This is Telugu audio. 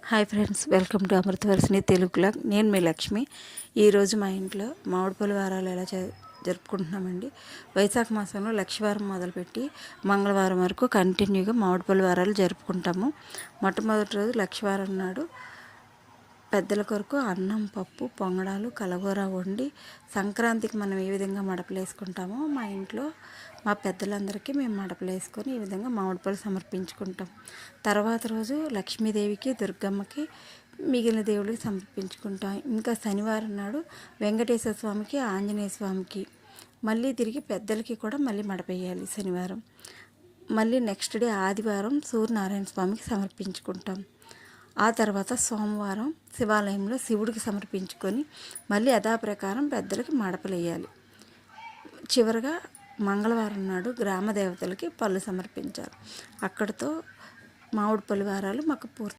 Hi friends, welcome to Amritavarshini Telugu blog. నేను మీ లక్ష్మి. ఈరోజు మా ఇంట్లో మామిడిపళ్ళు వారాలు ఎలా జరుపుకుంటున్నామండి. వైశాఖ మాసంలో లక్షవారం మొదలుపెట్టి మంగళవారం వరకు కంటిన్యూగా మామిడిపళ్ళు వారాలు జరుపుకుంటాము. మొట్టమొదటి రోజు లక్షవారం నాడు పెద్దల కొరకు అన్నం, పప్పు, పొంగడాలు, కలగూర వండి సంక్రాంతికి మనం ఏ విధంగా మడపలు వేసుకుంటామో మా ఇంట్లో మా పెద్దలందరికీ మేము మడపలు వేసుకొని ఈ విధంగా మామిడిపళ్ళు సమర్పించుకుంటాం. తర్వాత రోజు లక్ష్మీదేవికి, దుర్గమ్మకి, మిగిలిన దేవుడికి సమర్పించుకుంటాం. ఇంకా శనివారం నాడు వెంకటేశ్వర స్వామికి, ఆంజనేయ స్వామికి, మళ్ళీ తిరిగి పెద్దలకి కూడా మళ్ళీ మడపేయాలి శనివారం. మళ్ళీ నెక్స్ట్ డే ఆదివారం సూర్యనారాయణ స్వామికి సమర్పించుకుంటాం. ఆ తర్వాత సోమవారం శివాలయంలో శివుడికి సమర్పించుకొని మళ్ళీ యథాప్రకారం పెద్దలకి మడపలేయాలి. చివరగా మంగళవారం నాడు గ్రామ దేవతలకి పళ్ళు సమర్పించాలి. అక్కడితో మామిడి పళ్ళు వారాలు మాకు పూర్తి.